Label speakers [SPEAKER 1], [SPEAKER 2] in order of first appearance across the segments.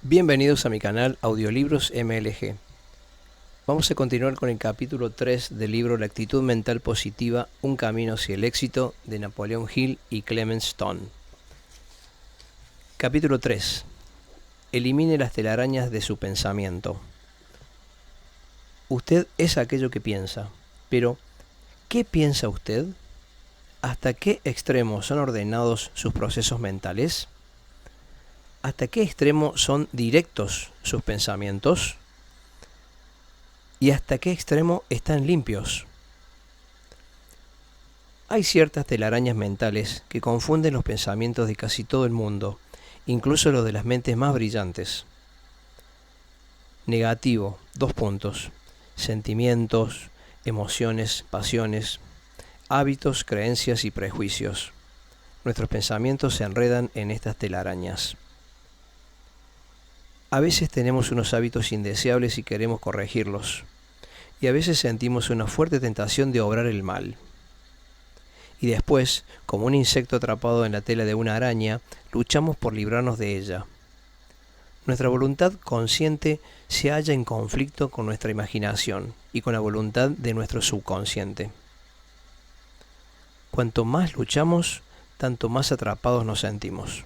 [SPEAKER 1] Bienvenidos a mi canal Audiolibros MLG. Vamos a continuar con el capítulo 3 del libro La actitud mental positiva, un camino hacia el éxito, de Napoleon Hill y Clement Stone. Capítulo 3. Elimine las telarañas de su pensamiento. Usted es aquello que piensa, pero ¿qué piensa usted? ¿Hasta qué extremo son ordenados sus procesos mentales? ¿Hasta qué extremo son directos sus pensamientos? ¿Y hasta qué extremo están limpios? Hay ciertas telarañas mentales que confunden los pensamientos de casi todo el mundo, incluso los de las mentes más brillantes. Negativo, : sentimientos, emociones, pasiones, hábitos, creencias y prejuicios. Nuestros pensamientos se enredan en estas telarañas. A veces tenemos unos hábitos indeseables y queremos corregirlos, y a veces sentimos una fuerte tentación de obrar el mal. Y después, como un insecto atrapado en la tela de una araña, luchamos por librarnos de ella. Nuestra voluntad consciente se halla en conflicto con nuestra imaginación y con la voluntad de nuestro subconsciente. Cuanto más luchamos, tanto más atrapados nos sentimos.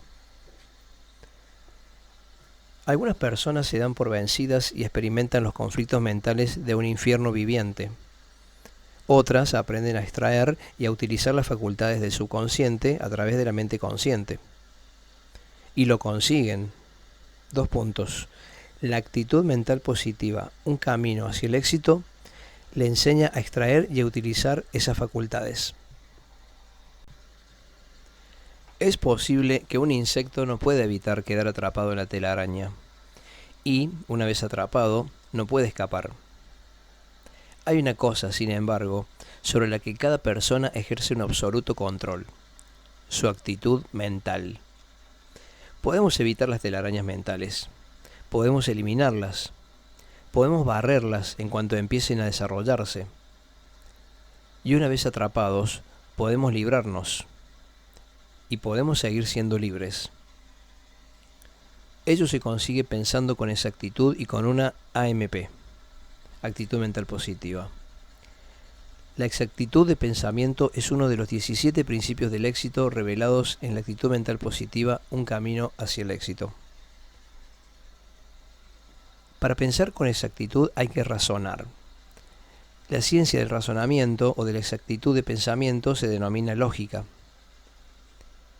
[SPEAKER 1] Algunas personas se dan por vencidas y experimentan los conflictos mentales de un infierno viviente. Otras aprenden a extraer y a utilizar las facultades del subconsciente a través de la mente consciente. Y lo consiguen. : La actitud mental positiva, un camino hacia el éxito, le enseña a extraer y a utilizar esas facultades. Es posible que un insecto no pueda evitar quedar atrapado en la telaraña y, una vez atrapado, no puede escapar. Hay una cosa, sin embargo, sobre la que cada persona ejerce un absoluto control: su actitud mental. Podemos evitar las telarañas mentales, podemos eliminarlas, podemos barrerlas en cuanto empiecen a desarrollarse. Y una vez atrapados, podemos librarnos. Y podemos seguir siendo libres. Ello se consigue pensando con exactitud y con una AMP, actitud mental positiva. La exactitud de pensamiento es uno de los 17 principios del éxito revelados en la actitud mental positiva, un camino hacia el éxito. Para pensar con exactitud hay que razonar. La ciencia del razonamiento o de la exactitud de pensamiento se denomina lógica.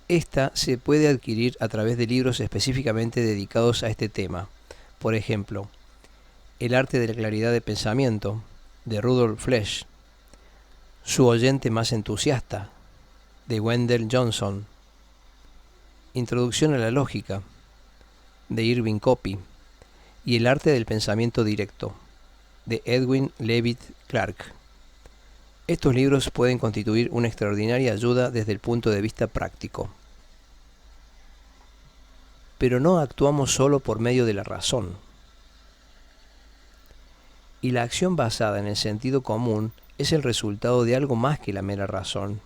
[SPEAKER 1] Esta se puede adquirir a través de libros específicamente dedicados a este tema. Por ejemplo, El arte de la claridad de pensamiento, de Rudolf Flesch. Su oyente más entusiasta, de Wendell Johnson. Introducción a la lógica, de Irving Copy. Y El arte del pensamiento directo, de Edwin Leavitt Clark. Estos libros pueden constituir una extraordinaria ayuda desde el punto de vista práctico. Pero no actuamos solo por medio de la razón. Y la acción basada en el sentido común es el resultado de algo más que la mera razón.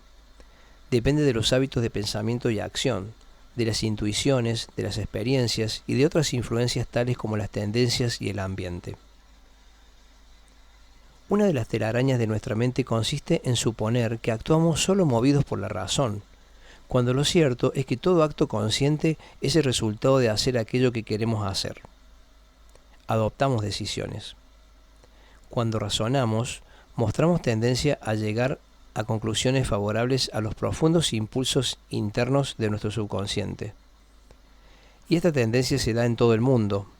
[SPEAKER 1] Depende de los hábitos de pensamiento y acción, de las intuiciones, de las experiencias y de otras influencias tales como las tendencias y el ambiente. Una de las telarañas de nuestra mente consiste en suponer que actuamos solo movidos por la razón, cuando lo cierto es que todo acto consciente es el resultado de hacer aquello que queremos hacer. Adoptamos decisiones. Cuando razonamos, mostramos tendencia a llegar a conclusiones favorables a los profundos impulsos internos de nuestro subconsciente. Y esta tendencia se da en todo el mundo,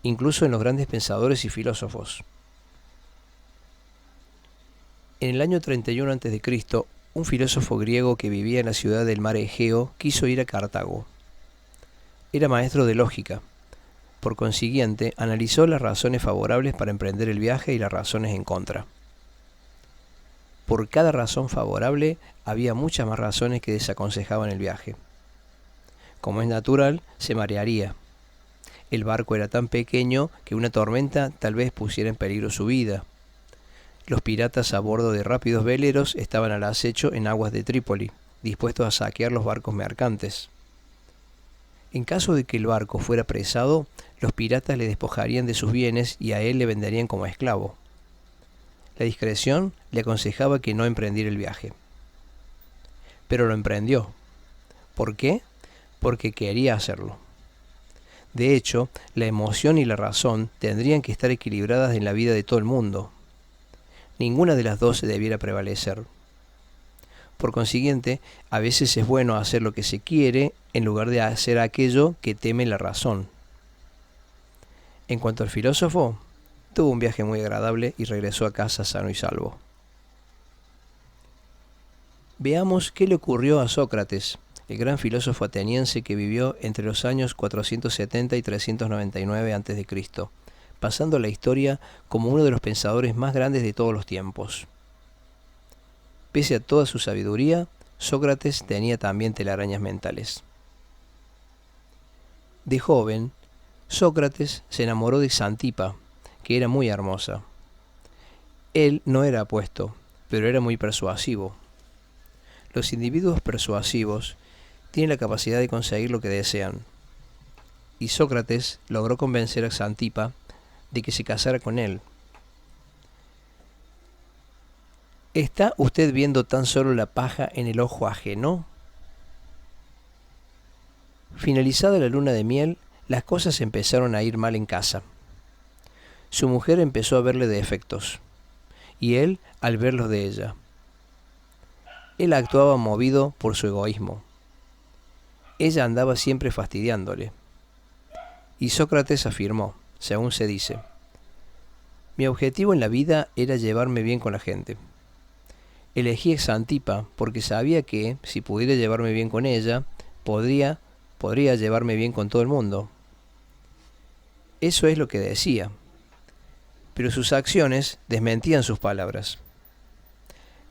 [SPEAKER 1] incluso en los grandes pensadores y filósofos. En el año 31 a.C., un filósofo griego que vivía en la ciudad del mar Egeo quiso ir a Cartago. Era maestro de lógica. Por consiguiente, analizó las razones favorables para emprender el viaje y las razones en contra. Por cada razón favorable, había muchas más razones que desaconsejaban el viaje. Como es natural, se marearía. El barco era tan pequeño que una tormenta tal vez pusiera en peligro su vida. Los piratas a bordo de rápidos veleros estaban al acecho en aguas de Trípoli, dispuestos a saquear los barcos mercantes. En caso de que el barco fuera apresado, los piratas le despojarían de sus bienes y a él le venderían como esclavo. La discreción le aconsejaba que no emprendiera el viaje. Pero lo emprendió. ¿Por qué? Porque quería hacerlo. De hecho, la emoción y la razón tendrían que estar equilibradas en la vida de todo el mundo. Ninguna de las dos debiera prevalecer. Por consiguiente, a veces es bueno hacer lo que se quiere en lugar de hacer aquello que teme la razón. En cuanto al filósofo, tuvo un viaje muy agradable y regresó a casa sano y salvo. Veamos qué le ocurrió a Sócrates, el gran filósofo ateniense que vivió entre los años 470 y 399 a.C., pasando a la historia como uno de los pensadores más grandes de todos los tiempos. Pese a toda su sabiduría, Sócrates tenía también telarañas mentales. De joven, Sócrates se enamoró de Xantipa, que era muy hermosa. Él no era apuesto, pero era muy persuasivo. Los individuos persuasivos tienen la capacidad de conseguir lo que desean, y Sócrates logró convencer a Xantipa de que se casara con él. ¿Está usted viendo tan solo la paja en el ojo ajeno? Finalizada la luna de miel, las cosas empezaron a ir mal en casa. Su mujer empezó a verle defectos, y él al verlos de ella. Él actuaba movido por su egoísmo. Ella andaba siempre fastidiándole. Y Sócrates afirmó, según se dice: mi objetivo en la vida era llevarme bien con la gente. Elegí a Xantipa porque sabía que, si pudiera llevarme bien con ella, podría llevarme bien con todo el mundo. Eso es lo que decía, pero sus acciones desmentían sus palabras.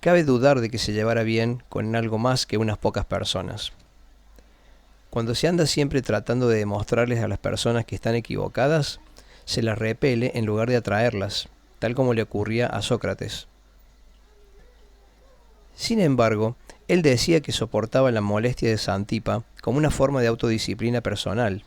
[SPEAKER 1] Cabe dudar de que se llevara bien con algo más que unas pocas personas. Cuando se anda siempre tratando de demostrarles a las personas que están equivocadas, se las repele en lugar de atraerlas, tal como le ocurría a Sócrates. Sin embargo, él decía que soportaba la molestia de Xantipa como una forma de autodisciplina personal.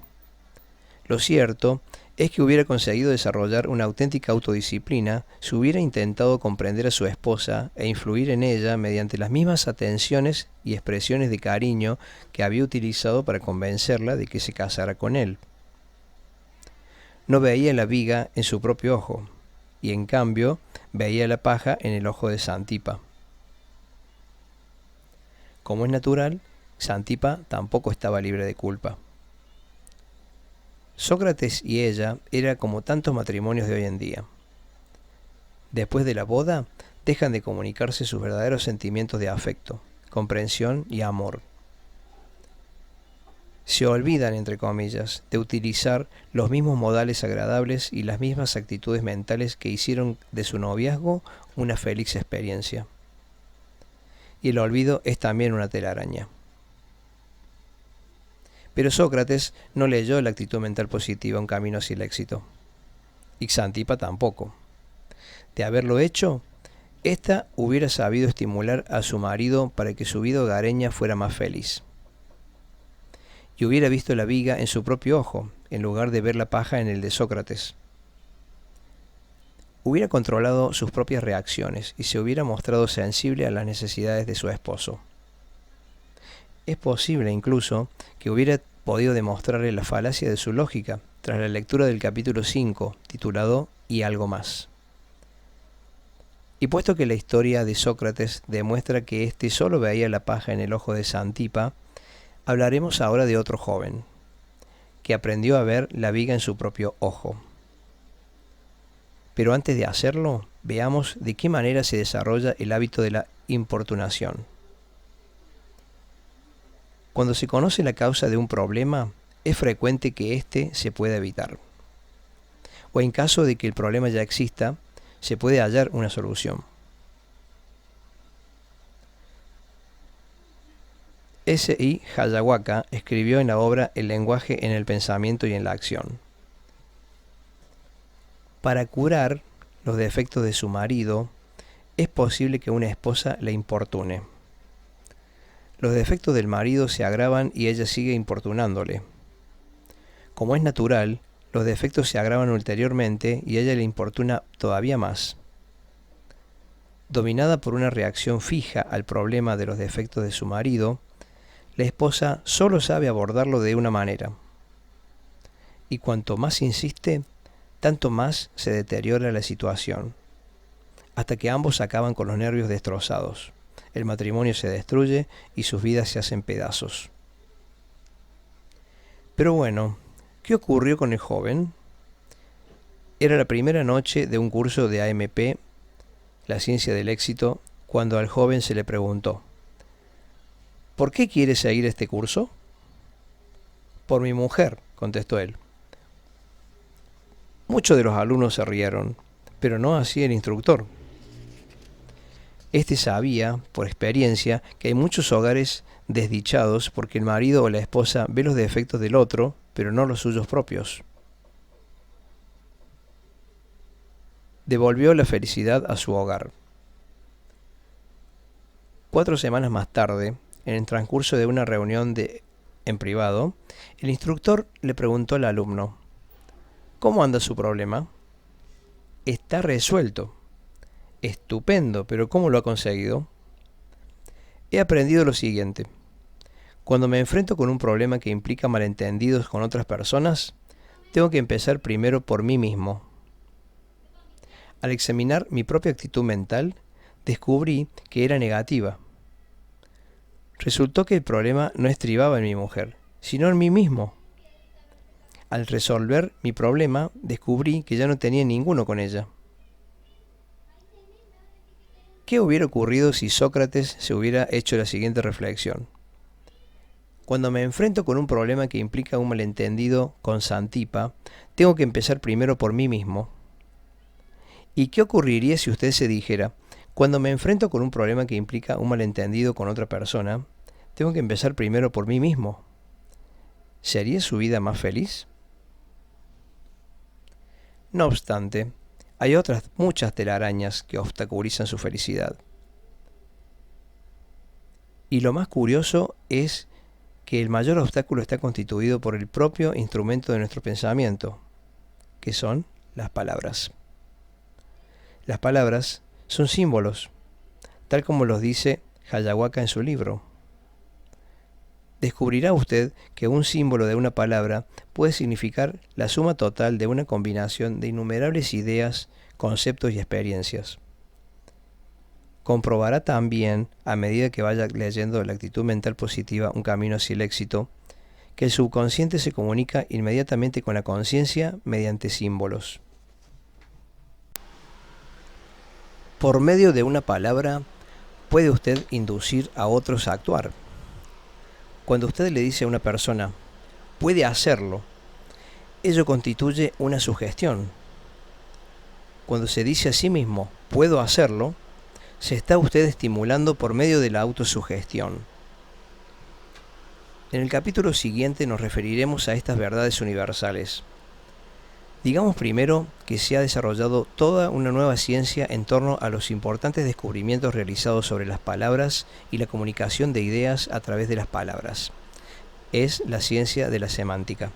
[SPEAKER 1] Lo cierto es que hubiera conseguido desarrollar una auténtica autodisciplina si hubiera intentado comprender a su esposa e influir en ella mediante las mismas atenciones y expresiones de cariño que había utilizado para convencerla de que se casara con él. No veía la viga en su propio ojo, y en cambio veía la paja en el ojo de Xantipa. Como es natural, Xantipa tampoco estaba libre de culpa. Sócrates y ella era como tantos matrimonios de hoy en día. Después de la boda, dejan de comunicarse sus verdaderos sentimientos de afecto, comprensión y amor. Se olvidan, entre comillas, de utilizar los mismos modales agradables y las mismas actitudes mentales que hicieron de su noviazgo una feliz experiencia. Y el olvido es también una telaraña. Pero Sócrates no leyó la actitud mental positiva un camino hacia el éxito. Y Xantipa tampoco. De haberlo hecho, ésta hubiera sabido estimular a su marido para que su vida hogareña fuera más feliz. Y hubiera visto la viga en su propio ojo, en lugar de ver la paja en el de Sócrates. Hubiera controlado sus propias reacciones y se hubiera mostrado sensible a las necesidades de su esposo. Es posible incluso que hubiera podido demostrarle la falacia de su lógica tras la lectura del capítulo 5, titulado «Y algo más». Y puesto que la historia de Sócrates demuestra que éste solo veía la paja en el ojo de Xantipa, hablaremos ahora de otro joven, que aprendió a ver la viga en su propio ojo. Pero antes de hacerlo, veamos de qué manera se desarrolla el hábito de la importunación. Cuando se conoce la causa de un problema, es frecuente que éste se pueda evitar. O en caso de que el problema ya exista, se puede hallar una solución. S.I. Hayawaka escribió en la obra El lenguaje en el pensamiento y en la acción: para curar los defectos de su marido, es posible que una esposa le importune. Los defectos del marido se agravan y ella sigue importunándole. Como es natural, los defectos se agravan ulteriormente y a ella le importuna todavía más. Dominada por una reacción fija al problema de los defectos de su marido, la esposa solo sabe abordarlo de una manera. Y cuanto más insiste, tanto más se deteriora la situación, hasta que ambos acaban con los nervios destrozados. El matrimonio se destruye y sus vidas se hacen pedazos. Pero bueno, ¿qué ocurrió con el joven? Era la primera noche de un curso de AMP, la ciencia del éxito, cuando al joven se le preguntó: ¿por qué quieres seguir este curso? Por mi mujer, contestó él. Muchos de los alumnos se rieron, pero no así el instructor. Este sabía, por experiencia, que hay muchos hogares desdichados porque el marido o la esposa ve los defectos del otro, pero no los suyos propios. Devolvió la felicidad a su hogar. 4 semanas más tarde, en el transcurso de una reunión en privado, el instructor le preguntó al alumno: ¿cómo anda su problema? Está resuelto. Estupendo, pero ¿cómo lo ha conseguido? He aprendido lo siguiente. Cuando me enfrento con un problema que implica malentendidos con otras personas, tengo que empezar primero por mí mismo. Al examinar mi propia actitud mental, descubrí que era negativa. Resultó que el problema no estribaba en mi mujer, sino en mí mismo. Al resolver mi problema, descubrí que ya no tenía ninguno con ella. ¿Qué hubiera ocurrido si Sócrates se hubiera hecho la siguiente reflexión? Cuando me enfrento con un problema que implica un malentendido con Xantipa, tengo que empezar primero por mí mismo. ¿Y qué ocurriría si usted se dijera: cuando me enfrento con un problema que implica un malentendido con otra persona, tengo que empezar primero por mí mismo? ¿Sería su vida más feliz? No obstante, hay otras muchas telarañas que obstaculizan su felicidad. Y lo más curioso es que el mayor obstáculo está constituido por el propio instrumento de nuestro pensamiento, que son las palabras. Las palabras son símbolos, tal como los dice Hayawaka en su libro. Descubrirá usted que un símbolo de una palabra puede significar la suma total de una combinación de innumerables ideas, conceptos y experiencias. Comprobará también, a medida que vaya leyendo La actitud mental positiva, un camino hacia el éxito, que el subconsciente se comunica inmediatamente con la conciencia mediante símbolos. Por medio de una palabra puede usted inducir a otros a actuar. Cuando usted le dice a una persona: puede hacerlo, ello constituye una sugestión. Cuando se dice a sí mismo: puedo hacerlo, se está usted estimulando por medio de la autosugestión. En el capítulo siguiente nos referiremos a estas verdades universales. Digamos primero que se ha desarrollado toda una nueva ciencia en torno a los importantes descubrimientos realizados sobre las palabras y la comunicación de ideas a través de las palabras. Es la ciencia de la semántica.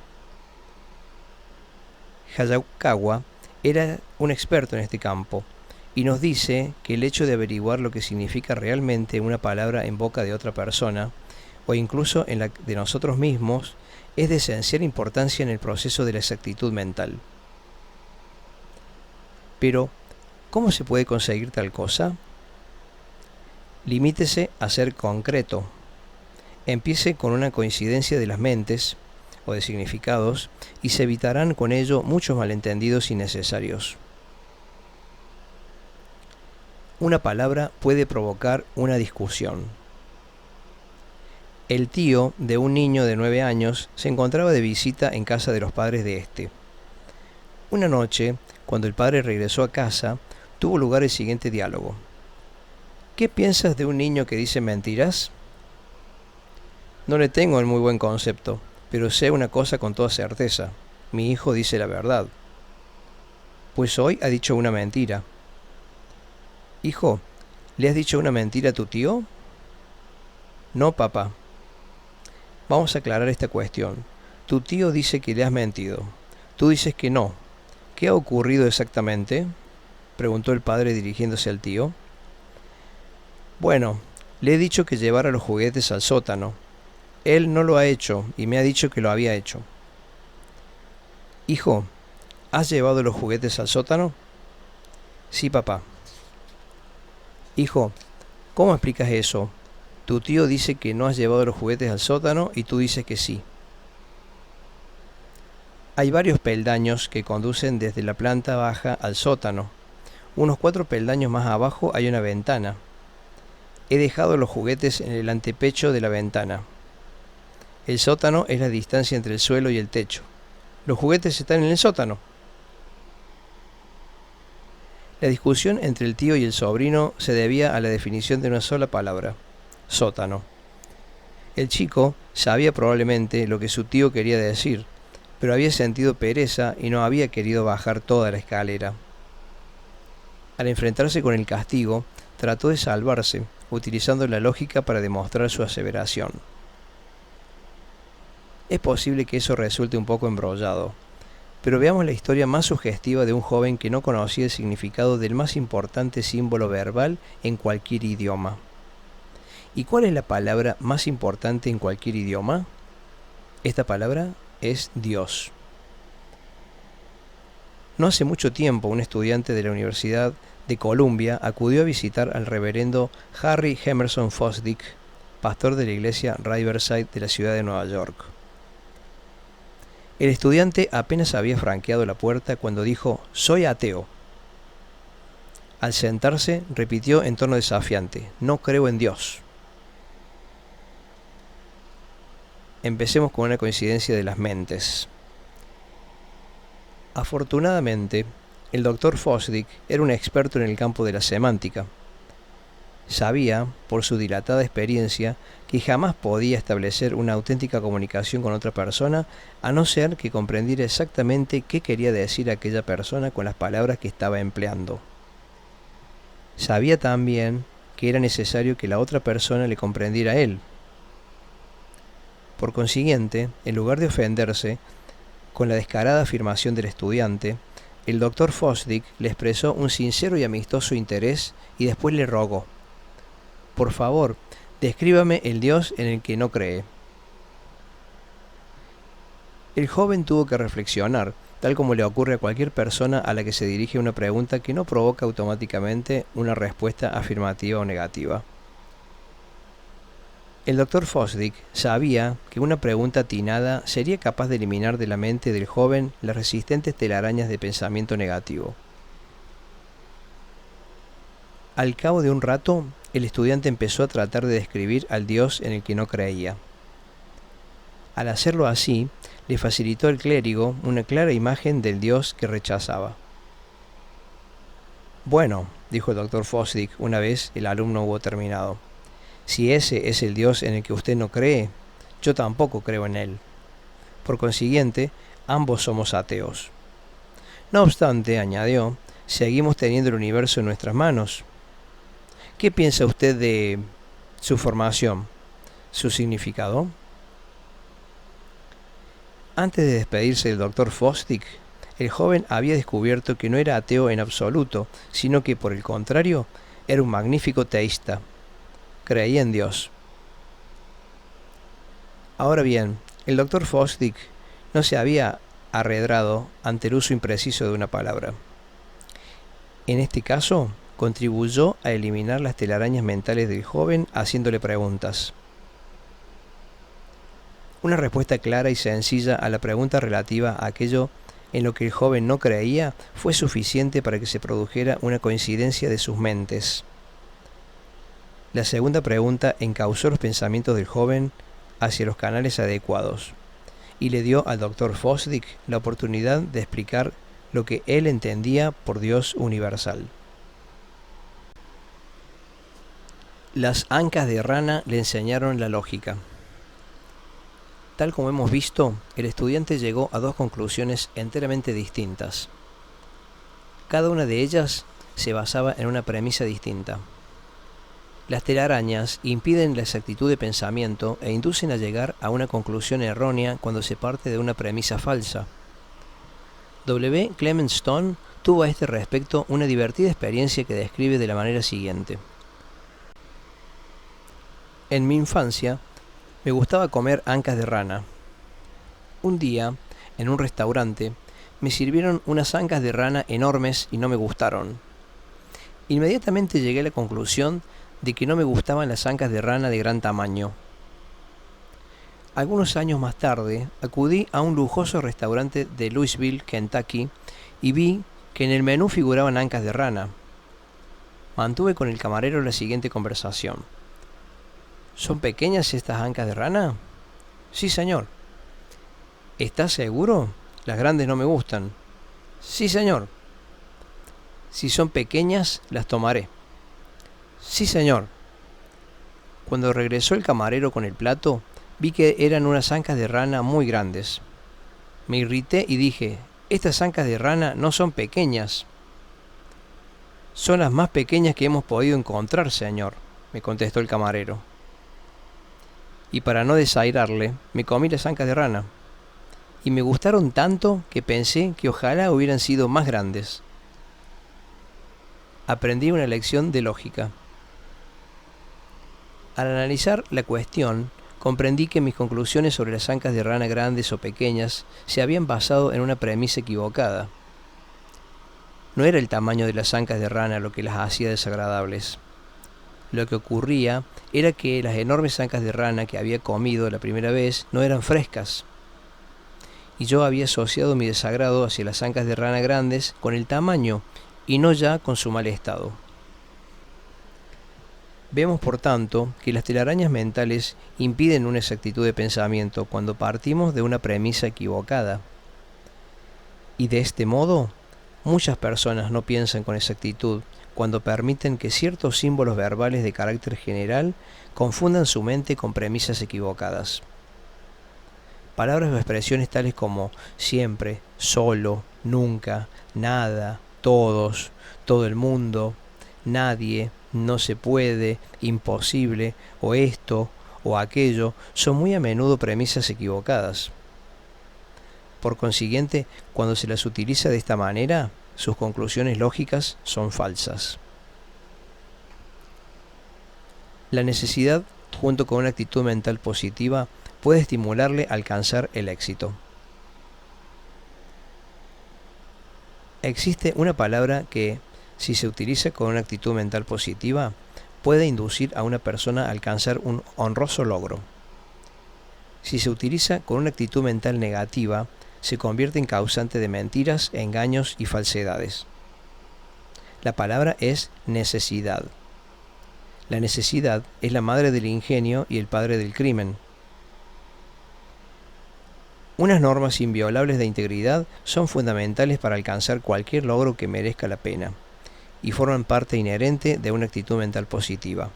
[SPEAKER 1] Hayakawa era un experto en este campo y nos dice que el hecho de averiguar lo que significa realmente una palabra en boca de otra persona, o incluso en la de nosotros mismos, es de esencial importancia en el proceso de la exactitud mental. Pero, ¿cómo se puede conseguir tal cosa? Limítese a ser concreto. Empiece con una coincidencia de las mentes o de significados y se evitarán con ello muchos malentendidos innecesarios. Una palabra puede provocar una discusión. El tío de un niño de 9 años se encontraba de visita en casa de los padres de este. Una noche, cuando el padre regresó a casa, tuvo lugar el siguiente diálogo. ¿Qué piensas de un niño que dice mentiras? No le tengo el muy buen concepto, pero sé una cosa con toda certeza. Mi hijo dice la verdad. Pues hoy ha dicho una mentira. Hijo, ¿le has dicho una mentira a tu tío? No, papá. Vamos a aclarar esta cuestión. Tu tío dice que le has mentido. Tú dices que no. ¿Qué ha ocurrido exactamente?, preguntó el padre dirigiéndose al tío. Bueno, le he dicho que llevara los juguetes al sótano. Él no lo ha hecho y me ha dicho que lo había hecho. Hijo, ¿has llevado los juguetes al sótano? Sí, papá. Hijo, ¿cómo explicas eso? Tu tío dice que no has llevado los juguetes al sótano y tú dices que sí. Hay varios peldaños que conducen desde la planta baja al sótano. Unos 4 peldaños más abajo hay una ventana. He dejado los juguetes en el antepecho de la ventana. El sótano es la distancia entre el suelo y el techo. Los juguetes están en el sótano. La discusión entre el tío y el sobrino se debía a la definición de una sola palabra: sótano. El chico sabía probablemente lo que su tío quería decir, pero había sentido pereza y no había querido bajar toda la escalera. Al enfrentarse con el castigo, trató de salvarse, utilizando la lógica para demostrar su aseveración. Es posible que eso resulte un poco embrollado, pero veamos la historia más sugestiva de un joven que no conocía el significado del más importante símbolo verbal en cualquier idioma. ¿Y cuál es la palabra más importante en cualquier idioma? Esta palabra es Dios. No hace mucho tiempo, un estudiante de la Universidad de Columbia acudió a visitar al reverendo Harry Emerson Fosdick, pastor de la iglesia Riverside de la ciudad de Nueva York. El estudiante apenas había franqueado la puerta cuando dijo: «Soy ateo». Al sentarse, repitió en tono desafiante: «No creo en Dios». Empecemos con una coincidencia de las mentes. Afortunadamente, el Dr. Fosdick era un experto en el campo de la semántica. Sabía, por su dilatada experiencia, que jamás podía establecer una auténtica comunicación con otra persona a no ser que comprendiera exactamente qué quería decir aquella persona con las palabras que estaba empleando. Sabía también que era necesario que la otra persona le comprendiera a él. Por consiguiente, en lugar de ofenderse con la descarada afirmación del estudiante, el Dr. Fosdick le expresó un sincero y amistoso interés y después le rogó: «Por favor, descríbame el Dios en el que no cree». El joven tuvo que reflexionar, tal como le ocurre a cualquier persona a la que se dirige una pregunta que no provoca automáticamente una respuesta afirmativa o negativa. El Dr. Fosdick sabía que una pregunta atinada sería capaz de eliminar de la mente del joven las resistentes telarañas de pensamiento negativo. Al cabo de un rato, el estudiante empezó a tratar de describir al Dios en el que no creía. Al hacerlo así, le facilitó al clérigo una clara imagen del Dios que rechazaba. «Bueno», dijo el Dr. Fosdick una vez el alumno hubo terminado, «si ese es el Dios en el que usted no cree, yo tampoco creo en él. Por consiguiente, ambos somos ateos. No obstante», añadió, «seguimos teniendo el universo en nuestras manos. ¿Qué piensa usted de su formación, su significado?» Antes de despedirse del Dr. Fosdick, el joven había descubierto que no era ateo en absoluto, sino que, por el contrario, era un magnífico teísta. Creía en Dios. Ahora bien, el Dr. Fosdick no se había arredrado ante el uso impreciso de una palabra. En este caso, contribuyó a eliminar las telarañas mentales del joven haciéndole preguntas. Una respuesta clara y sencilla a la pregunta relativa a aquello en lo que el joven no creía fue suficiente para que se produjera una coincidencia de sus mentes. La segunda pregunta encauzó los pensamientos del joven hacia los canales adecuados y le dio al Dr. Fosdick la oportunidad de explicar lo que él entendía por Dios universal. Las ancas de rana le enseñaron la lógica. Tal como hemos visto, el estudiante llegó a dos conclusiones enteramente distintas. Cada una de ellas se basaba en una premisa distinta. Las telarañas impiden la exactitud de pensamiento e inducen a llegar a una conclusión errónea cuando se parte de una premisa falsa. W. Clement Stone tuvo a este respecto una divertida experiencia que describe de la manera siguiente. En mi infancia, me gustaba comer ancas de rana. Un día, en un restaurante, me sirvieron unas ancas de rana enormes y no me gustaron. Inmediatamente llegué a la conclusión de que no me gustaban las ancas de rana de gran tamaño. Algunos años más tarde, acudí a un lujoso restaurante de Louisville, Kentucky, y vi que en el menú figuraban ancas de rana. Mantuve con el camarero la siguiente conversación. ¿Son pequeñas estas ancas de rana? Sí, señor. ¿Estás seguro? Las grandes no me gustan. Sí, señor. Si son pequeñas, las tomaré. Sí, señor. Cuando regresó el camarero con el plato, vi que eran unas ancas de rana muy grandes. Me irrité y dije, estas ancas de rana no son pequeñas. Son las más pequeñas que hemos podido encontrar, señor, me contestó el camarero. Y para no desairarle, me comí las ancas de rana. Y me gustaron tanto que pensé que ojalá hubieran sido más grandes. Aprendí una lección de lógica. Al analizar la cuestión, comprendí que mis conclusiones sobre las ancas de rana grandes o pequeñas se habían basado en una premisa equivocada. No era el tamaño de las ancas de rana lo que las hacía desagradables. Lo que ocurría era que las enormes ancas de rana que había comido la primera vez no eran frescas. Y yo había asociado mi desagrado hacia las ancas de rana grandes con el tamaño y no ya con su mal estado. Vemos, por tanto, que las telarañas mentales impiden una exactitud de pensamiento cuando partimos de una premisa equivocada. Y de este modo, muchas personas no piensan con exactitud cuando permiten que ciertos símbolos verbales de carácter general confundan su mente con premisas equivocadas. Palabras o expresiones tales como siempre, solo, nunca, nada, todos, todo el mundo, nadie, no se puede, imposible, o esto, o aquello, son muy a menudo premisas equivocadas. Por consiguiente, cuando se las utiliza de esta manera, sus conclusiones lógicas son falsas. La necesidad, junto con una actitud mental positiva, puede estimularle a alcanzar el éxito. Existe una palabra que, si se utiliza con una actitud mental positiva, puede inducir a una persona a alcanzar un honroso logro. Si se utiliza con una actitud mental negativa, se convierte en causante de mentiras, engaños y falsedades. La palabra es necesidad. La necesidad es la madre del ingenio y el padre del crimen. Unas normas inviolables de integridad son fundamentales para alcanzar cualquier logro que merezca la pena, y forman parte inherente de una actitud mental positiva.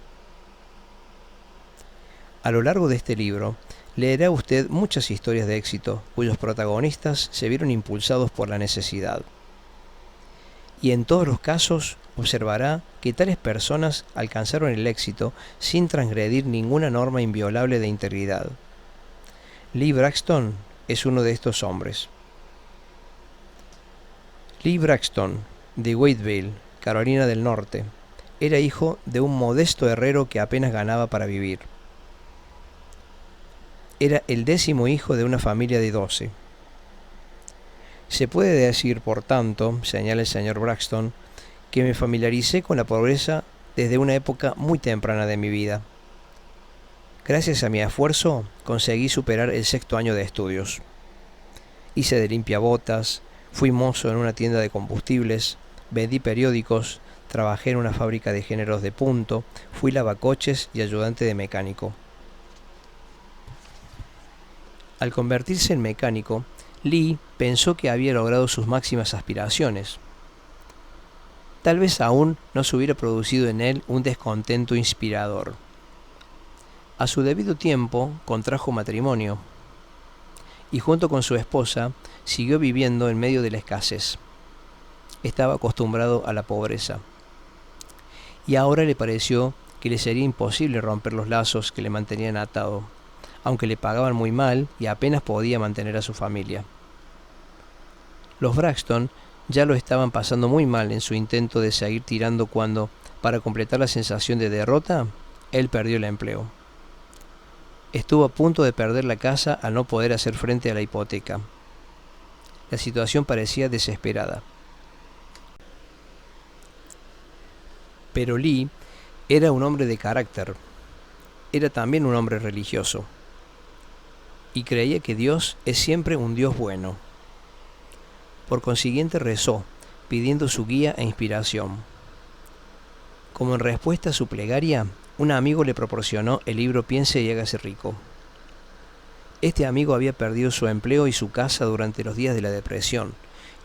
[SPEAKER 1] A lo largo de este libro, leerá usted muchas historias de éxito cuyos protagonistas se vieron impulsados por la necesidad. Y en todos los casos observará que tales personas alcanzaron el éxito sin transgredir ninguna norma inviolable de integridad. Lee Braxton es uno de estos hombres. Lee Braxton, de Waiteville, Carolina del Norte, era hijo de un modesto herrero que apenas ganaba para vivir. Era el 10º hijo de una familia de 12. Se puede decir, por tanto, señala el señor Braxton, que me familiaricé con la pobreza desde una época muy temprana de mi vida. Gracias a mi esfuerzo, conseguí superar el 6º año de estudios. Hice de limpiabotas, fui mozo en una tienda de combustibles, vendí periódicos, trabajé en una fábrica de géneros de punto, fui lavacoches y ayudante de mecánico. Al convertirse en mecánico, Lee pensó que había logrado sus máximas aspiraciones. Tal vez aún no se hubiera producido en él un descontento inspirador. A su debido tiempo contrajo matrimonio y junto con su esposa siguió viviendo en medio de la escasez. Estaba acostumbrado a la pobreza y ahora le pareció que le sería imposible romper los lazos que le mantenían atado, aunque le pagaban muy mal y apenas podía mantener a su familia. Los Braxton ya lo estaban pasando muy mal en su intento de seguir tirando cuando, para completar la sensación de derrota, él perdió el empleo. Estuvo a punto de perder la casa al no poder hacer frente a la hipoteca. La situación parecía desesperada. Pero Lee era un hombre de carácter. Era también un hombre religioso. Y creía que Dios es siempre un Dios bueno. Por consiguiente rezó, pidiendo su guía e inspiración. Como en respuesta a su plegaria, un amigo le proporcionó el libro Piense y hágase rico. Este amigo había perdido su empleo y su casa durante los días de la depresión,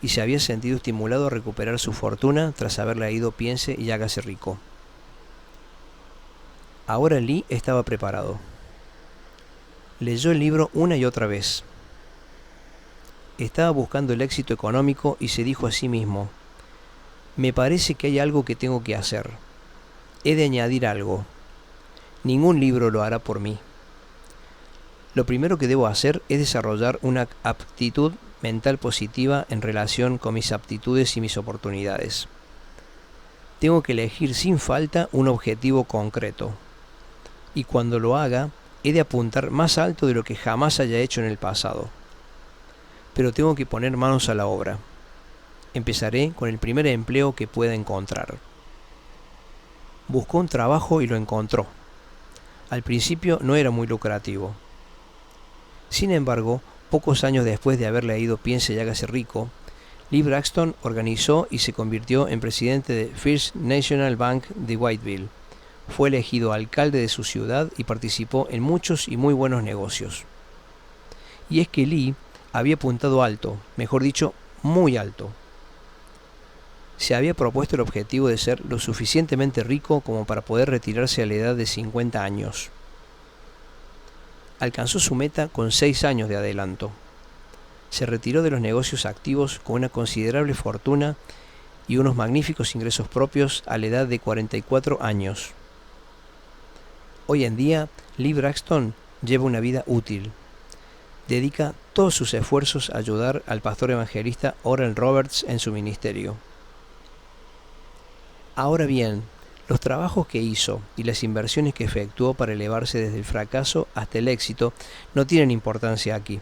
[SPEAKER 1] y se había sentido estimulado a recuperar su fortuna tras haber leído Piense y hágase rico. Ahora Lee estaba preparado. Leyó el libro una y otra vez. Estaba buscando el éxito económico y se dijo a sí mismo: me parece que hay algo que tengo que hacer. He de añadir algo. Ningún libro lo hará por mí. Lo primero que debo hacer es desarrollar una aptitud mental positiva en relación con mis aptitudes y mis oportunidades. Tengo que elegir sin falta un objetivo concreto. Y cuando lo haga, he de apuntar más alto de lo que jamás haya hecho en el pasado. Pero tengo que poner manos a la obra. Empezaré con el primer empleo que pueda encontrar. Buscó un trabajo y lo encontró. Al principio no era muy lucrativo. Sin embargo, pocos años después de haber leído Piense y hágase rico, Lee Braxton organizó y se convirtió en presidente de First National Bank de Whiteville. Fue elegido alcalde de su ciudad y participó en muchos y muy buenos negocios. Y es que Lee había apuntado alto, mejor dicho, muy alto. Se había propuesto el objetivo de ser lo suficientemente rico como para poder retirarse a la edad de 50 años. Alcanzó su meta con 6 años de adelanto. Se retiró de los negocios activos con una considerable fortuna y unos magníficos ingresos propios a la edad de 44 años. Hoy en día, Lee Braxton lleva una vida útil. Dedica todos sus esfuerzos a ayudar al pastor evangelista Oral Roberts en su ministerio. Ahora bien, los trabajos que hizo y las inversiones que efectuó para elevarse desde el fracaso hasta el éxito no tienen importancia aquí.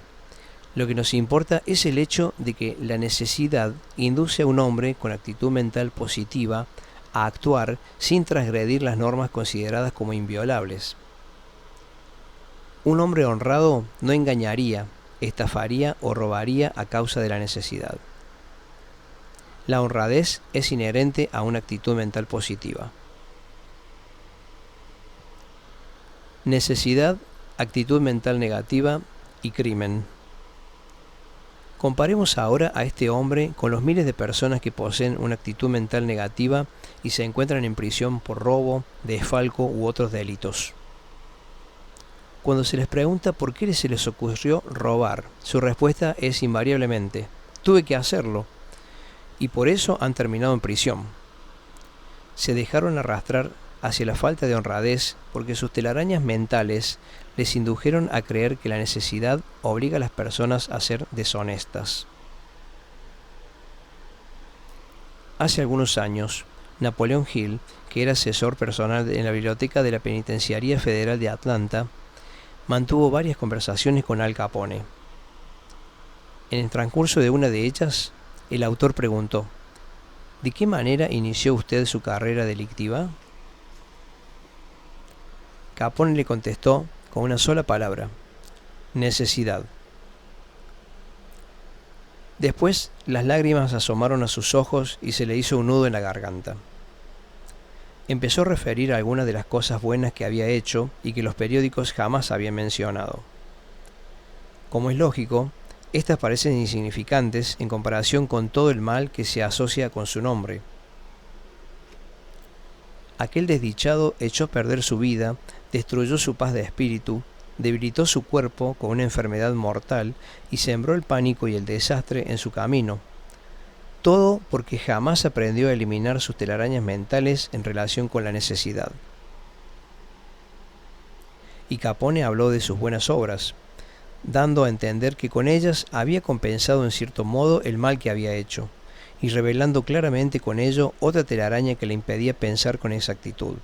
[SPEAKER 1] Lo que nos importa es el hecho de que la necesidad induce a un hombre con actitud mental positiva a actuar sin transgredir las normas consideradas como inviolables. Un hombre honrado no engañaría, estafaría o robaría a causa de la necesidad. La honradez es inherente a una actitud mental positiva. Necesidad, actitud mental negativa y crimen. Comparemos ahora a este hombre con los miles de personas que poseen una actitud mental negativa y se encuentran en prisión por robo, desfalco u otros delitos. Cuando se les pregunta por qué se les ocurrió robar, su respuesta es invariablemente: tuve que hacerlo, y por eso han terminado en prisión. Se dejaron arrastrar hacia la falta de honradez porque sus telarañas mentales les indujeron a creer que la necesidad obliga a las personas a ser deshonestas. Hace algunos años, Napoleon Hill, que era asesor personal en la biblioteca de la Penitenciaría Federal de Atlanta, mantuvo varias conversaciones con Al Capone. En el transcurso de una de ellas, el autor preguntó: ¿de qué manera inició usted su carrera delictiva? Capone le contestó con una sola palabra: necesidad. Después las lágrimas asomaron a sus ojos y se le hizo un nudo en la garganta. Empezó a referir algunas de las cosas buenas que había hecho y que los periódicos jamás habían mencionado. Como es lógico, estas parecen insignificantes en comparación con todo el mal que se asocia con su nombre. Aquel desdichado echó a perder su vida, destruyó su paz de espíritu, debilitó su cuerpo con una enfermedad mortal y sembró el pánico y el desastre en su camino. Todo porque jamás aprendió a eliminar sus telarañas mentales en relación con la necesidad. Y Capone habló de sus buenas obras. dando a entender que con ellas había compensado en cierto modo el mal que había hecho, y revelando claramente con ello otra telaraña que le impedía pensar con exactitud.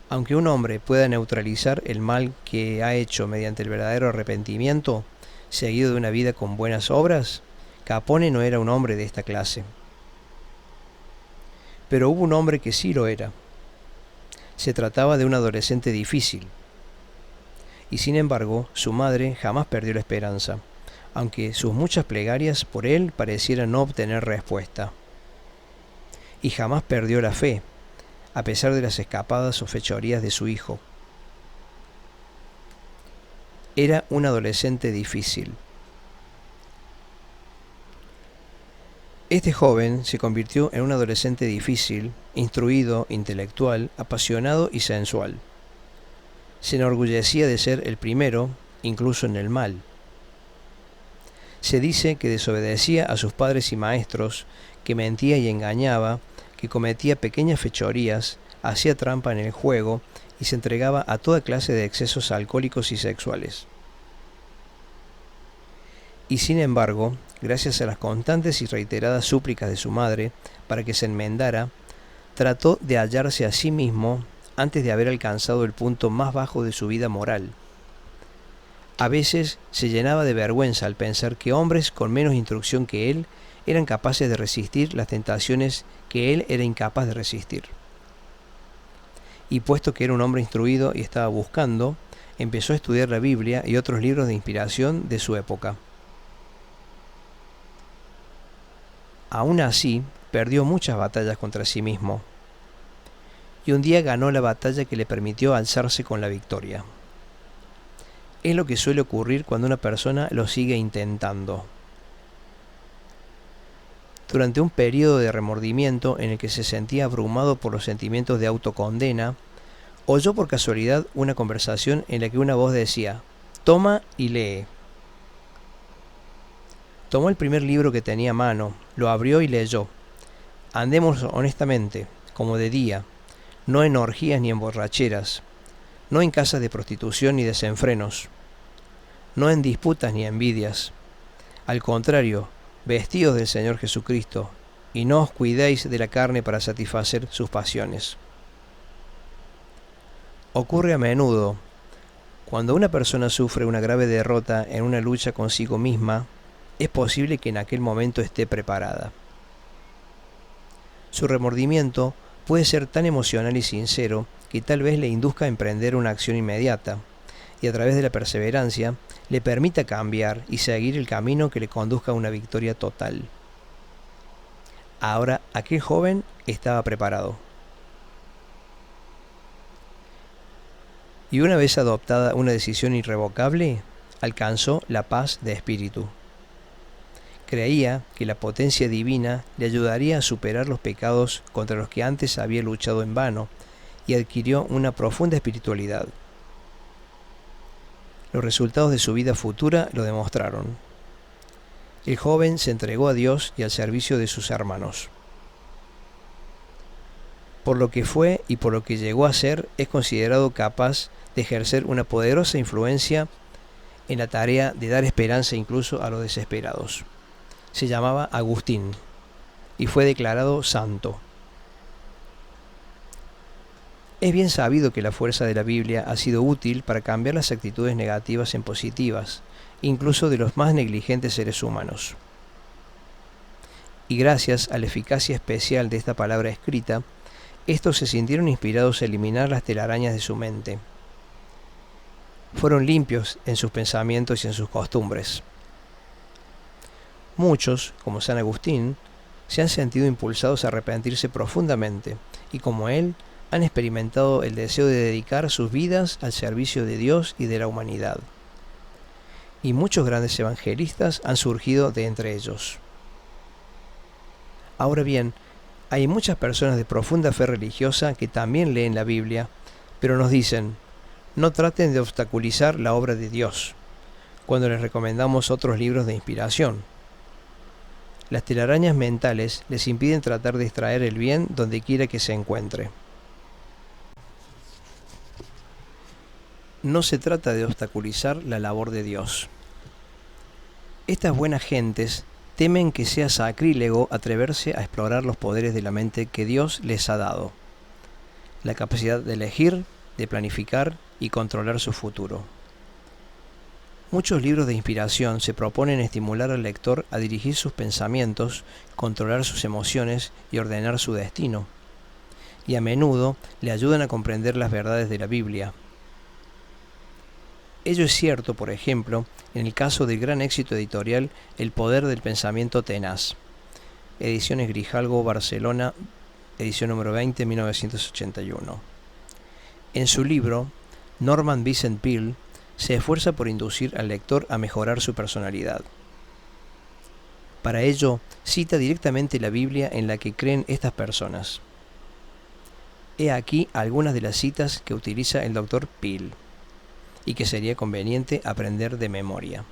[SPEAKER 1] Aunque un hombre pueda neutralizar el mal que ha hecho mediante el verdadero arrepentimiento, seguido de una vida con buenas obras, Capone no era un hombre de esta clase. Pero hubo un hombre que sí lo era. Se trataba de un adolescente difícil. Y sin embargo, su madre jamás perdió la esperanza, aunque sus muchas plegarias por él parecieran no obtener respuesta. Y jamás perdió la fe, a pesar de las escapadas o fechorías de su hijo. Era un adolescente difícil. Este joven se convirtió en un adolescente difícil, instruido, intelectual, apasionado y sensual. Se enorgullecía de ser el primero, incluso en el mal. Se dice que desobedecía a sus padres y maestros, que mentía y engañaba, que cometía pequeñas fechorías, hacía trampa en el juego y se entregaba a toda clase de excesos alcohólicos y sexuales. Y sin embargo, gracias a las constantes y reiteradas súplicas de su madre para que se enmendara, trató de hallarse a sí mismo antes de haber alcanzado el punto más bajo de su vida moral. A veces se llenaba de vergüenza al pensar que hombres con menos instrucción que él eran capaces de resistir las tentaciones que él era incapaz de resistir. Y puesto que era un hombre instruido y estaba buscando, empezó a estudiar la Biblia y otros libros de inspiración de su época. Aún así, perdió muchas batallas contra sí mismo. Y un día ganó la batalla que le permitió alzarse con la victoria. Es lo que suele ocurrir cuando una persona lo sigue intentando. Durante un periodo de remordimiento en el que se sentía abrumado por los sentimientos de autocondena, oyó por casualidad una conversación en la que una voz decía: «Toma y lee». Tomó el primer libro que tenía a mano, lo abrió y leyó: «Andemos honestamente, como de día, no en orgías ni en borracheras, no en casas de prostitución ni desenfrenos, no en disputas ni envidias. Al contrario, vestidos del Señor Jesucristo, y no os cuidéis de la carne para satisfacer sus pasiones». Ocurre a menudo, cuando una persona sufre una grave derrota en una lucha consigo misma, es posible que en aquel momento esté preparada. Su remordimiento puede ser tan emocional y sincero que tal vez le induzca a emprender una acción inmediata, y a través de la perseverancia le permita cambiar y seguir el camino que le conduzca a una victoria total. Ahora aquel joven estaba preparado. Y una vez adoptada una decisión irrevocable, alcanzó la paz de espíritu. Creía que la potencia divina le ayudaría a superar los pecados contra los que antes había luchado en vano, y adquirió una profunda espiritualidad. Los resultados de su vida futura lo demostraron. El joven se entregó a Dios y al servicio de sus hermanos. Por lo que fue y por lo que llegó a ser, es considerado capaz de ejercer una poderosa influencia en la tarea de dar esperanza incluso a los desesperados. Se llamaba Agustín y fue declarado santo. Es bien sabido que la fuerza de la Biblia ha sido útil para cambiar las actitudes negativas en positivas, incluso de los más negligentes seres humanos. Y gracias a la eficacia especial de esta palabra escrita, estos se sintieron inspirados a eliminar las telarañas de su mente. Fueron limpios en sus pensamientos y en sus costumbres. Muchos, como San Agustín, se han sentido impulsados a arrepentirse profundamente y, como él, han experimentado el deseo de dedicar sus vidas al servicio de Dios y de la humanidad. Y muchos grandes evangelistas han surgido de entre ellos. Ahora bien, hay muchas personas de profunda fe religiosa que también leen la Biblia, pero nos dicen: no traten de obstaculizar la obra de Dios, cuando les recomendamos otros libros de inspiración. Las telarañas mentales les impiden tratar de extraer el bien donde quiera que se encuentre. No se trata de obstaculizar la labor de Dios. Estas buenas gentes temen que sea sacrílego atreverse a explorar los poderes de la mente que Dios les ha dado, la capacidad de elegir, de planificar y controlar su futuro. Muchos libros de inspiración se proponen estimular al lector a dirigir sus pensamientos, controlar sus emociones y ordenar su destino, y a menudo le ayudan a comprender las verdades de la Biblia. Ello es cierto, por ejemplo, en el caso del gran éxito editorial El poder del pensamiento tenaz, Ediciones Grijalgo, Barcelona, edición número 20, 1981. En su libro, Norman Vincent Peale se esfuerza por inducir al lector a mejorar su personalidad. Para ello, cita directamente la Biblia en la que creen estas personas. He aquí algunas de las citas que utiliza el Dr. Peale y que sería conveniente aprender de memoria.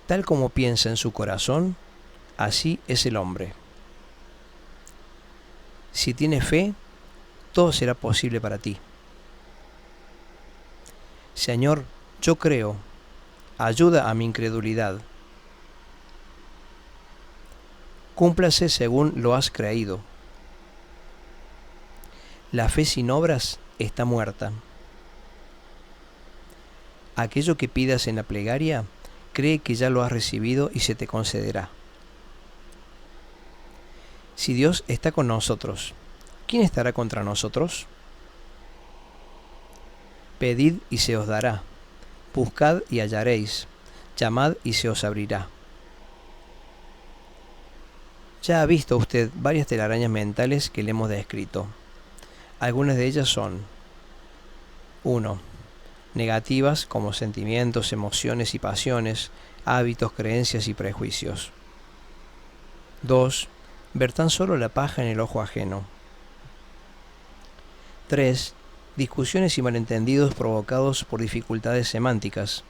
[SPEAKER 1] Tal como piensa en su corazón, así es el hombre. Si tienes fe, todo será posible para ti. Señor, yo creo, ayuda a mi incredulidad. Cúmplase según lo has creído. La fe sin obras está muerta. Aquello que pidas en la plegaria, cree que ya lo has recibido y se te concederá. Si Dios está con nosotros, ¿quién estará contra nosotros? Pedid y se os dará, buscad y hallaréis, llamad y se os abrirá. Ya ha visto usted varias telarañas mentales que le hemos descrito. Algunas de ellas son: 1. Negativas como sentimientos, emociones y pasiones, hábitos, creencias y prejuicios. 2. Ver tan solo la paja en el ojo ajeno. 3. Discusiones y malentendidos provocados por dificultades semánticas.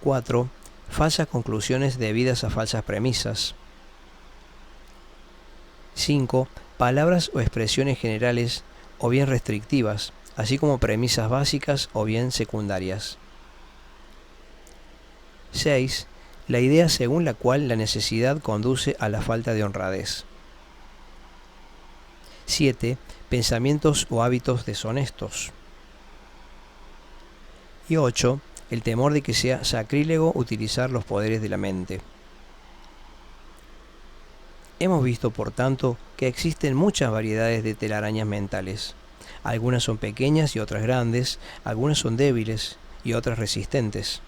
[SPEAKER 1] 4. Falsas conclusiones debidas a falsas premisas. 5. Palabras o expresiones generales o bien restrictivas, así como premisas básicas o bien secundarias. 6. La idea según la cual la necesidad conduce a la falta de honradez. 7. Pensamientos o hábitos deshonestos. Y 8. El temor de que sea sacrílego utilizar los poderes de la mente. Hemos visto, por tanto, que existen muchas variedades de telarañas mentales. Algunas son pequeñas y otras grandes, algunas son débiles y otras resistentes.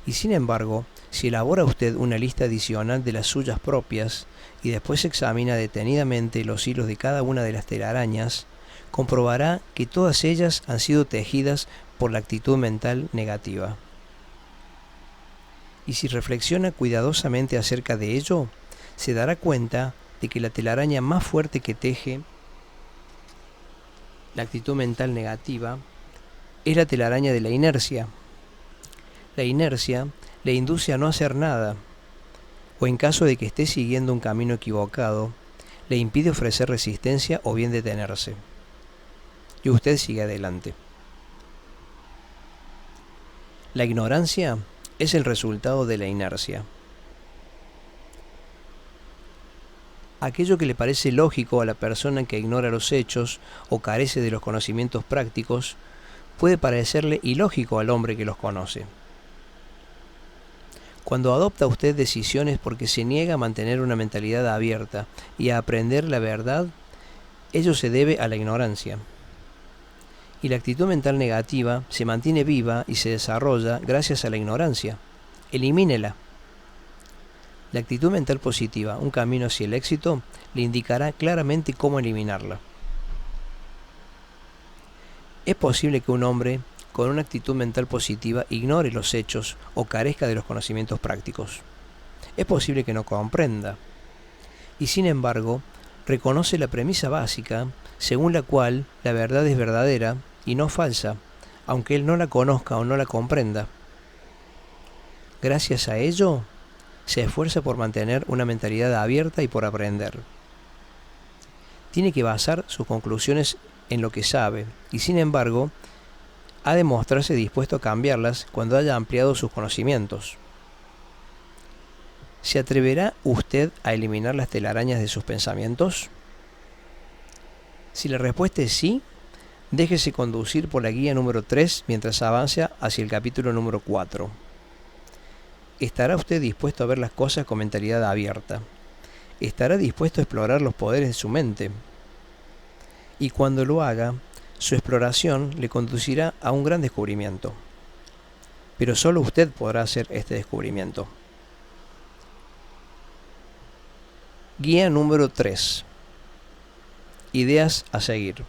[SPEAKER 1] Y sin embargo, si elabora usted una lista adicional de las suyas propias y después examina detenidamente los hilos de cada una de las telarañas, comprobará que todas ellas han sido tejidas por la actitud mental negativa. Y si reflexiona cuidadosamente acerca de ello, se dará cuenta de que la telaraña más fuerte que teje la actitud mental negativa es la telaraña de la inercia. La inercia le induce a no hacer nada, o en caso de que esté siguiendo un camino equivocado, le impide ofrecer resistencia o bien detenerse. Y usted sigue adelante. La ignorancia es el resultado de la inercia. Aquello que le parece lógico a la persona que ignora los hechos o carece de los conocimientos prácticos puede parecerle ilógico al hombre que los conoce. Cuando adopta usted decisiones porque se niega a mantener una mentalidad abierta y a aprender la verdad, ello se debe a la ignorancia. Y la actitud mental negativa se mantiene viva y se desarrolla gracias a la ignorancia. Elimínela. La actitud mental positiva, un camino hacia el éxito, le indicará claramente cómo eliminarla. Es posible que un hombre con una actitud mental positiva ignore los hechos o carezca de los conocimientos prácticos. Es posible que no comprenda. Y sin embargo, reconoce la premisa básica según la cual la verdad es verdadera y no falsa, aunque él no la conozca o no la comprenda. Gracias a ello, se esfuerza por mantener una mentalidad abierta y por aprender. tiene que basar sus conclusiones en lo que sabe y, sin embargo, ha de mostrarse dispuesto a cambiarlas cuando haya ampliado sus conocimientos. ¿Se atreverá usted a eliminar las telarañas de sus pensamientos? Si la respuesta es sí, déjese conducir por la guía número 3 mientras avanza hacia el capítulo número 4. ¿Estará usted dispuesto a ver las cosas con mentalidad abierta? ¿Estará dispuesto a explorar los poderes de su mente? Y cuando lo haga, su exploración le conducirá a un gran descubrimiento. Pero solo usted podrá hacer este descubrimiento. Guía número 3. Ideas a seguir.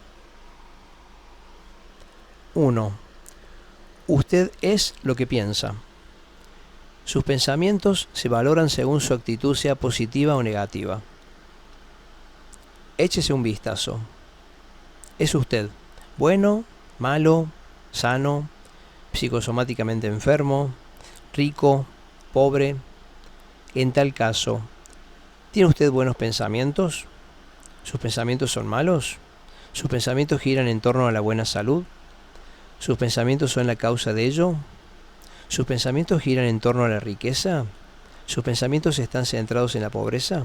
[SPEAKER 1] 1. Usted es lo que piensa. Sus pensamientos se valoran según su actitud sea positiva o negativa. Échese un vistazo. ¿Es usted bueno, malo, sano, psicosomáticamente enfermo, rico, pobre? En tal caso, ¿tiene usted buenos pensamientos? ¿Sus pensamientos son malos? ¿Sus pensamientos giran en torno a la buena salud? ¿Sus pensamientos son la causa de ello? ¿Sus pensamientos giran en torno a la riqueza? ¿Sus pensamientos están centrados en la pobreza?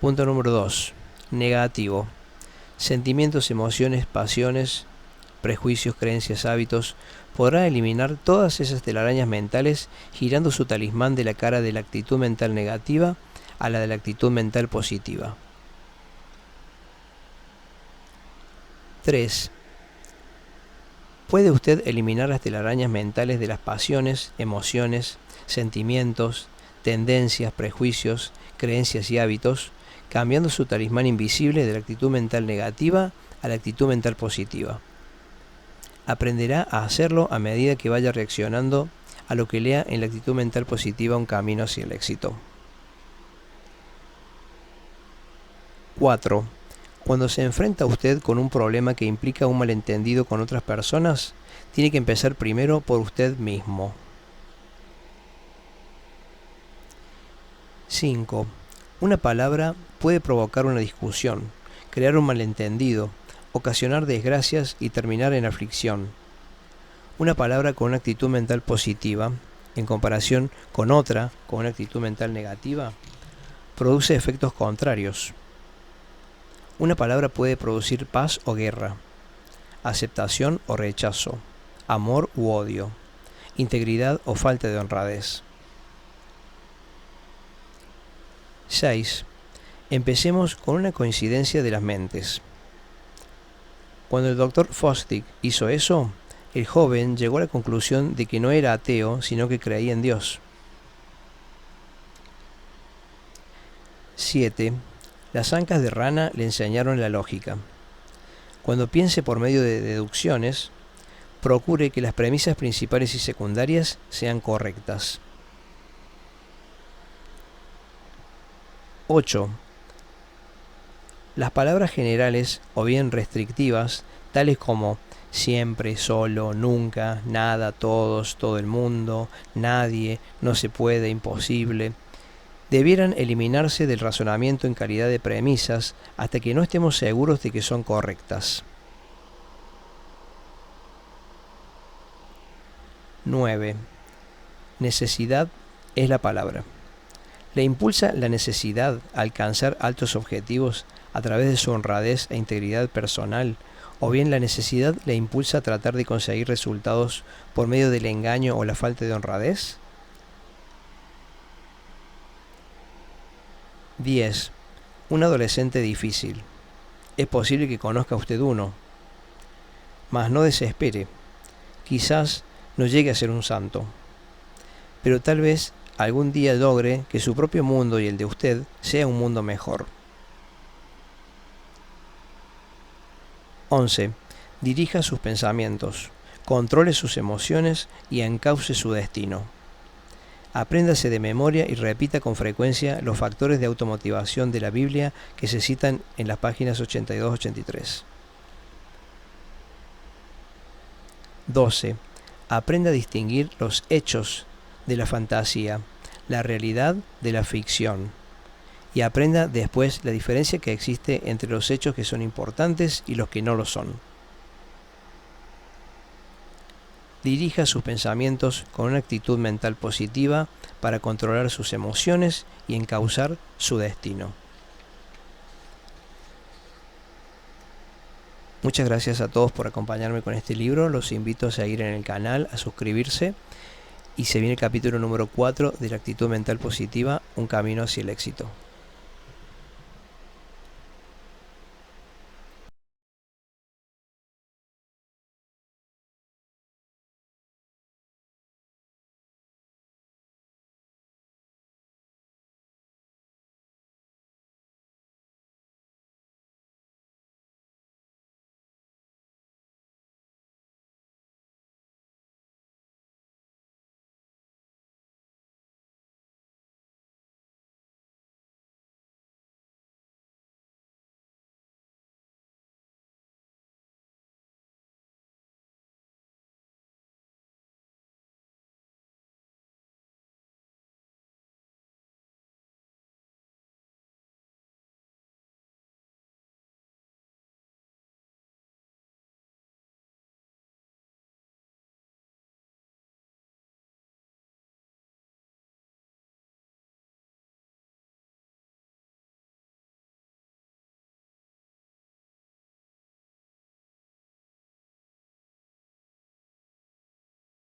[SPEAKER 1] Punto número 2. Negativo. Sentimientos, emociones, pasiones, prejuicios, creencias, hábitos. Podrá eliminar todas esas telarañas mentales girando su talismán de la cara de la actitud mental negativa a la de la actitud mental positiva. 3. ¿Puede usted eliminar las telarañas mentales de las pasiones, emociones, sentimientos, tendencias, prejuicios, creencias y hábitos, cambiando su talismán invisible de la actitud mental negativa a la actitud mental positiva? Aprenderá a hacerlo a medida que vaya reaccionando a lo que lea en la actitud mental positiva, un camino hacia el éxito. 4. Cuando se enfrenta usted con un problema que implica un malentendido con otras personas, tiene que empezar primero por usted mismo. 5. Una palabra puede provocar una discusión, crear un malentendido, ocasionar desgracias y terminar en aflicción. Una palabra con una actitud mental positiva, en comparación con otra con una actitud mental negativa, produce efectos contrarios. Una palabra puede producir paz o guerra, aceptación o rechazo, amor u odio, integridad o falta de honradez. 6. Empecemos con una coincidencia de las mentes. Cuando el Dr. Fosdick hizo eso, el joven llegó a la conclusión de que no era ateo, sino que creía en Dios. 7. Las ancas de rana le enseñaron la lógica. Cuando piense por medio de deducciones, procure que las premisas principales y secundarias sean correctas. 8. Las palabras generales o bien restrictivas, tales como siempre, solo, nunca, nada, todos, todo el mundo, nadie, no se puede, imposible, debieran eliminarse del razonamiento en calidad de premisas hasta que no estemos seguros de que son correctas. 9. Necesidad es la palabra. Le impulsa la necesidad a alcanzar altos objetivos a través de su honradez e integridad personal, o bien la necesidad le impulsa a tratar de conseguir resultados por medio del engaño o la falta de honradez. 10. Un adolescente difícil. Es posible que conozca usted uno, mas no desespere. Quizás no llegue a ser un santo, pero tal vez algún día logre que su propio mundo y el de usted sea un mundo mejor. 11. Dirija sus pensamientos, controle sus emociones y encauce su destino. Apréndase de memoria y repita con frecuencia los factores de automotivación de la Biblia que se citan en las páginas 82-83. 12. Aprenda a distinguir los hechos de la fantasía, la realidad de la ficción, y aprenda después la diferencia que existe entre los hechos que son importantes y los que no lo son. Dirija sus pensamientos con una actitud mental positiva para controlar sus emociones y encauzar su destino. Muchas gracias a todos por acompañarme con este libro. Los invito a seguir en el canal, a suscribirse. Y se viene el capítulo número 4 de la actitud mental positiva, un camino hacia el éxito.